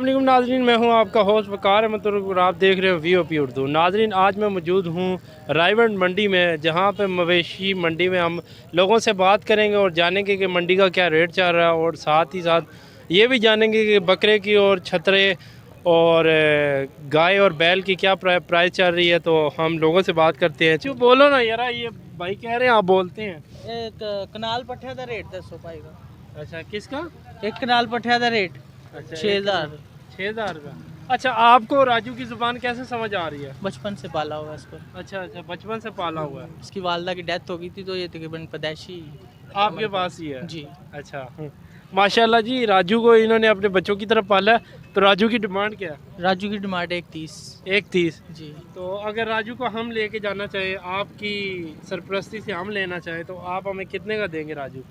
अस्सलाम वालेकुम नाज़रीन, मैं हूं आपका होस्ट वकार अहमद और आप देख रहे हो VOP उर्दू। नाज़रीन, आज मैं मौजूद हूं रायवंड मंडी में, जहां पे मवेशी मंडी में हम लोगों से बात करेंगे और जानेंगे कि मंडी का क्या रेट चल रहा है और साथ ही साथ ये भी जानेंगे कि बकरे की और छतरे और गाय और बैल की क्या प्राइस चल रही है। तो हम लोगों से बात करते हैं। चुप बोलो ना यार, ये भाई कह रहे हैं आप बोलते हैं। एक कनाल पट्ठे का रेट दसो भाई का। अच्छा, किसका? एक कनाल पट्ठे का रेट अच्छा 6,000 रुपये। अच्छा, आपको राजू की ज़ुबान कैसे समझ आ रही है? बचपन से पाला हुआ है इसको। अच्छा, बचपन से पाला हुआ है। इसकी वालदा की डेथ हो गई थी तो ये तकरीबन पैदाइशी आपके पास ही है? जी। अच्छा, माशाल्लाह जी, राजू को इन्होंने अपने बच्चों की तरफ पाला है। तो राजू की डिमांड क्या है? राजू की डिमांड 1,30। 1,30 जी। तो अगर राजू को हम लेके जाना चाहे, आपकी सरपरस्ती से हम लेना चाहे, तो आप हमें कितने का देंगे राजू?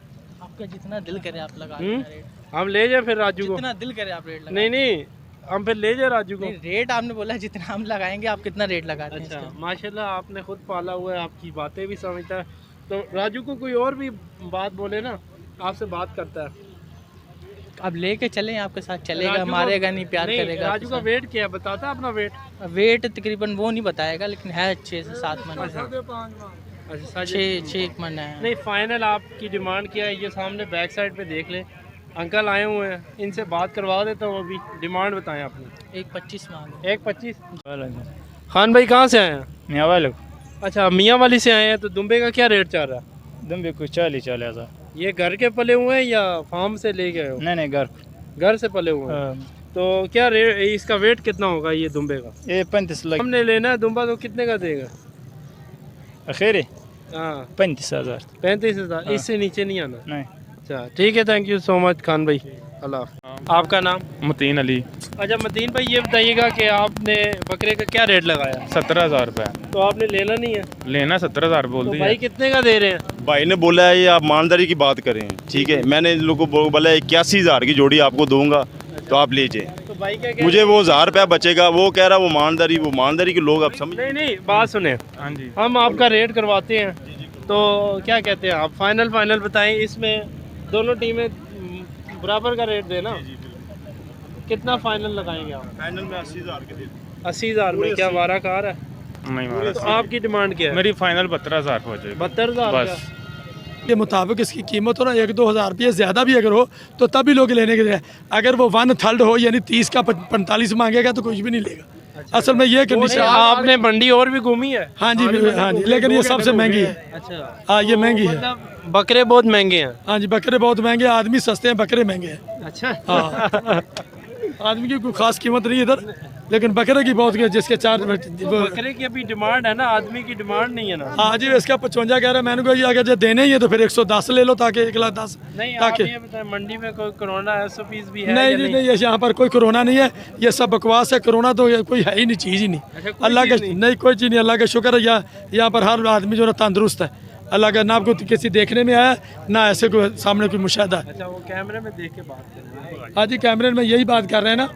आपका जितना दिल करे आप लगा रेट। हम ले जाए फिर राजू को? जितना दिल करे आप रेट लगा। नहीं, हम फिर ले जाए राजू को। रेट आपने बोला जितना हम लगाएंगे, आप कितना रेट लगाते हैं? अच्छा, माशाल्लाह आपने खुद पाला हुआ है, आपकी बातें भी समझता है। तो राजू को कोई और भी बात बोले ना, आपसे बात करता है। अब लेके चलें, आपके साथ चलेगा, मारेगा नहीं, प्यार करेगा। राजू का वेट क्या है, बताता है अपना वेट? वेट तकरीबन वो नहीं बताएगा, लेकिन है 6 से 7 मन। अच्छा, 6 मन है। नहीं, फाइनल आपकी डिमांड क्या है? ये सामने बैक साइड पे देख ले, अंकल आए हुए हैं, इनसे बात करवा देता हूँ। अभी डिमांड बताएं आपने। 1,25 मांग। 1,25। खान भाई कहाँ से आए हैं? मियाँ वाले। अच्छा, मियाँ वाली से आए हैं। तो दुम्बे का क्या रेट चल रहा है? दुम्बे कुछ 40,000। ये घर के पले हुए हैं या फार्म से ले गए हो? नहीं घर से पले हुए हैं। तो क्या रेट, इसका वेट कितना होगा ये दुम्बे का? ये 35 लाख। हमने लेना है दुम्बा, तो कितने का देगा? आखिरी हाँ, 35,000। 35,000। इससे नीचे नहीं आना? नहीं। अच्छा, ठीक है, thank you so much Khan भाई। अल्लाह। आपका नाम? मतीन अली। अच्छा मतीन भाई, ये बताइएगा कि आपने बकरे का क्या रेट लगाया? 17,000 रुपये। तो आपने लेना नहीं है? लेना 17,000 बोल तो दिया। भाई कितने का दे रहे हैं? भाई ने बोला है ये आप ईमानदारी की बात करें, ठीक है। मैंने इन लोगों को बोला 81,000 की जोड़ी आपको दूंगा, तो आप लीजिए। तो भाई क्या कह मुझे वो 1,000 रुपया बचेगा, वो कह रहा वो ईमानदारी के लोग आप समझ। नहीं, बात सुने, हाँ जी। हम आपका रेट करवाते हैं, तो क्या कहते हैं आप? फाइनल बताएं। इसमें दोनों टीमें बराबर का रेट देना। कितना फाइनल लगाएंगे आप? फाइनल में 80,000 के दे। 80,000 में क्या वारा कार है? नहीं मारा। तो आपकी डिमांड क्या है? मेरी फाइनल 72,000 हो जाएगी। 72,000 बस। के मुताबिक इसकी कीमत हो ना 1-2 हज़ार रुपये ज़्यादा भी अगर हो तो तब भी लोग लेने के लिए। अगर वो 1/3 हो यानी 30 का 45 मांगेगा तो कुछ भी नहीं लेगा। असल में ये कंडीशन। आपने मंडी और भी घूमी है? हाँ जी, लेकिन ये सबसे महंगी है। अच्छा, हाँ, ये महंगी है। मतलब बकरे बहुत महंगे हैं? हाँ जी, बकरे बहुत महंगे हैं, आदमी सस्ते हैं, बकरे महंगे हैं। अच्छा। हाँ, आदमी की कोई खास कीमत नहीं है इधर, लेकिन बकरे की बहुत, जिसके 4 बकरे की अभी डिमांड है ना, आदमी की डिमांड नहीं है ना। हाँ जी, इसका 55 कह रहा है। मैंने कहा ये अगर जो देने ही है तो फिर 110 ले लो, ताकि 1,10,000। नहीं, ताकि आप ये बताएं, मंडी में कोई कोरोना SOPs भी है? नहीं जी, नहीं, ये यहाँ पर कोई कोरोना नहीं है, ये सब बकवास है। कोरोना तो ये कोई है ही नहीं, चीज़ ही नहीं। अच्छा, कोई अल्लाह के चीज़ नहीं? नहीं, कोई चीज़ नहीं। अल्लाह का शुक्र है, यहाँ पर हर आदमी जो है तंदुरुस्त है। अल्लाह का ना आपको किसी देखने में आया, ना ऐसे कोई सामने कोई मुशाहदा है। अच्छा, वो कैमरे में देख के बात कर रहे हैं। हाँ जी, कैमरे में यही बात कर रहे हैं ना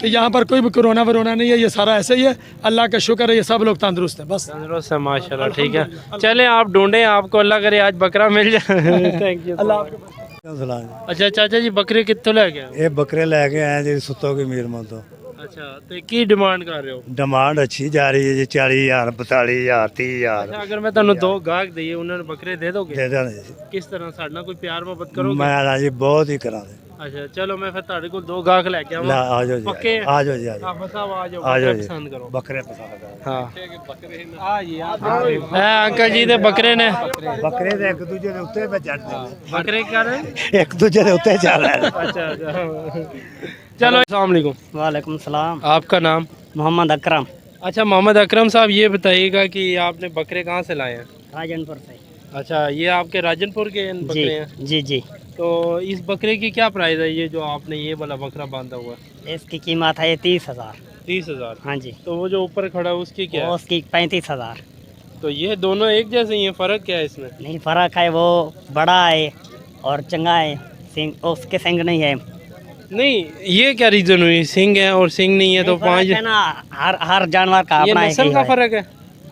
कि यहाँ पर कोई भी कोरोना वरोना नहीं है, ये सारा ऐसे ही है। अल्लाह का शुक्र है, ये सब लोग तंदुरुस्त हैं बस। तंदुरुस्त है माशाल्लाह। ठीक है, चलें आप ढूंढें, आपको अल्लाह करे आज बकरा मिल जाए। Thank you. अच्छा चाचा जी, बकरे कितने ले गए? ਇਹ ਬੱਕਰੇ ਲੈ ਕੇ ਆਏ ਜੀ ਸੁੱਤੋ ਕੀ ਮੀਰ ਮੋਂ ਤੋਂ। अच्छा, तो की डिमांड कर रहे हो? ਡਿਮਾਂਡ ਅੱਛੀ ਜਾ ਰਹੀ ਹੈ ਜੀ, 40,000 42,000 30,000 अच्छा, अगर मैं ਤੁਹਾਨੂੰ 2 ਗਾਹਕ ਦਈਏ, ਉਹਨਾਂ ਨੂੰ ਬੱਕਰੇ ਦੇ ਦੋਗੇ? ਦੇ ਦੇਣੇ ਜੀ। किस तरह ਸਾਡੇ ਨਾਲ ਕੋਈ ਪਿਆਰ ਮੁਹੱਬਤ ਕਰੋਗੇ? ਮੈਂ ਨਾ ਜੀ ਬਹੁਤ ਹੀ ਕਰਾਂ ਦੇ। अच्छा, चलो मैं फिर ਤੁਹਾਡੇ ਕੋਲ 2 ਗਾਹਕ ਲੈ ਕੇ ਲੈ ਆਵਾਂ। ਆ ਜਾਓ ਜੀ, पक्के? ਆ ਜਾਓ ਜੀ, ਆ ਜਾਓ, आप साहब आ जाओ, आ जाओ बकरे जी। पसंद करो। ਬੱਕਰੇ ਪਸੰਦ ਕਰੋ। हाँ, अंकल जी दे बकरे ने। ਬੱਕਰੇ ਦੇ ਇੱਕ ਦੂਜੇ ਦੇ ਉੱਤੇ ਮੈਂ ਚੜਦੇ ਨੇ, बकरे क्या रहे हैं? ਇੱਕ ਦੂਜੇ ਦੇ ਉੱਤੇ ਚੱਲ ਰਹੇ ਨੇ। अच्छा, चलो अस्सलाम वालेकुम। वालेकुम सलाम। आपका नाम? मोहम्मद अकरम, अच्छा, मोहम्मद अकरम साहब, ये बताइएगा कि आपने बकरे कहाँ से लाए हैं? राजनपुर से। अच्छा, ये आपके राजनपुर के बकरे हैं? जी जी। तो इस बकरे की क्या प्राइस है, ये जो आपने ये वाला बकरा बांधा हुआ है? इसकी कीमत है 30,000। 30,000। हाँ जी। तो वो जो ऊपर खड़ा है उसकी क्या है? उसकी 35,000। तो ये दोनों एक जैसे ही हैं, फ़र्क क्या है इसमें? नहीं, फर्क है, वो बड़ा है और चंगा है, सिंग उसके सिंग नहीं है। नहीं, ये क्या रीज़न हुई, सिंग है और सिंग नहीं है? तो नहीं, फर्क 5 है ना, हर जानवर का ये अपना नस्ल एक ही का है। फ़र्क है।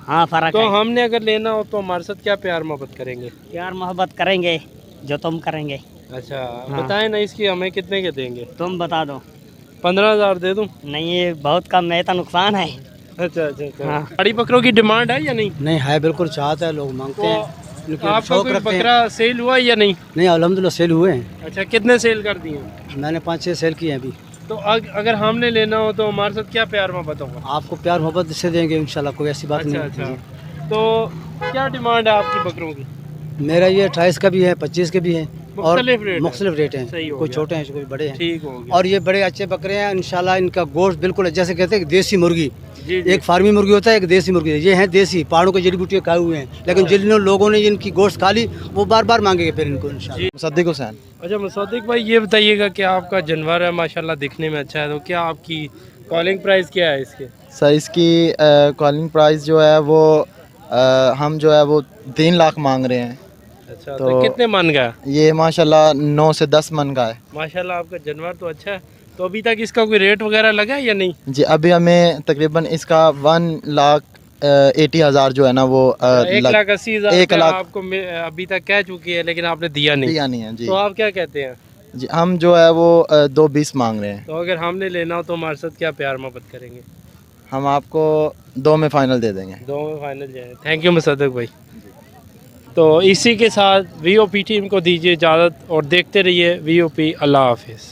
हाँ, फर्क तो है। हमने अगर लेना हो तो हमारे साथ क्या प्यार मोहब्बत करेंगे? प्यार मोहब्बत करेंगे जो तुम करेंगे। अच्छा, हाँ। बताएं ना, इसकी हमें कितने के देंगे? तुम बता दो। 15,000 दे दूं? नहीं ये बहुत कम है, तो नुकसान है। अच्छा अच्छा अच्छा। हाँ। बड़ी बकरों की डिमांड है या नहीं? नहीं है, बिल्कुल चाहता है, लोग मांगते हैं, तो इनके आपका शौक कोई रखते हैं। बकरा सेल हुआ या नहीं? नहीं, अल्हम्दुलिल्लाह सेल हुए हैं, अच्छा, कितने सेल कर दिए? मैंने 5-6 सेल किए हैं अभी। तो अगर हमने लेना हो तो हमारे साथ क्या प्यार मोहब्बत होगा? आपको प्यार मोहब्बत से देंगे इंशाल्लाह, कोई ऐसी बात अच्छा नहीं अच्छा। है। तो क्या डिमांड है आपकी बकरों की? मेरा ये 28 का भी है, 25 के भी है, और मुख्तलिफ रेट है। मुख्तलिफ रेट सही हैं, हो कोई गया। छोटे हैं कोई बड़े हैं। ठीक हो गया। और ये बड़े अच्छे बकरे हैं इंशाल्लाह, इनका गोश्त बिल्कुल जैसे कहते हैं देसी मुर्गी, जी जी। एक फार्मी मुर्गी होता है, एक देसी मुर्गी है। ये हैं देसी, पहाड़ों की जड़ी बूटियाँ खाए हुए हैं, लेकिन जिन लोगों ने इनकी गोश्त खा ली वो बार बार मांगेंगे फिर इनको इंशाल्लाह। मुसद्दिक हुसैन। अच्छा मुसद्दिक भाई, ये बताइएगा कि आपका जानवर है माशाल्लाह दिखने में अच्छा है, तो क्या आपकी कॉलिंग प्राइस क्या है इसके? सर इसकी कॉलिंग प्राइस जो है वो हम जो है वो 3 लाख मांग रहे हैं। अच्छा, तो तो कितने मन का है? ये माशाल्लाह 9 से 10 मन का है। माशाल्लाह आपका जानवर तो अच्छा है। तो अभी तक इसका कोई रेट वगैरह लगा है या नहीं? जी अभी हमें तकरीबन इसका 1,80,000 जो है ना वो 1,80,000 1 लाख आपको अभी तक कह चुकी है, लेकिन आपने दिया नहीं। दिया नहीं है जी। तो आप क्या कहते हैं? जी हम जो है वो 2,20 मांग रहे हैं। तो अगर हमने लेना हो तो हमारे साथ क्या प्यार मोहब्बत करेंगे? हम आपको 2 में फाइनल दे देंगे। 2 में फाइनल जाए। थैंक यू मुसद्दिक भाई। तो इसी के साथ VOP टीम को दीजिए इजाज़त और देखते रहिए VOP। अल्लाह हाफिज़।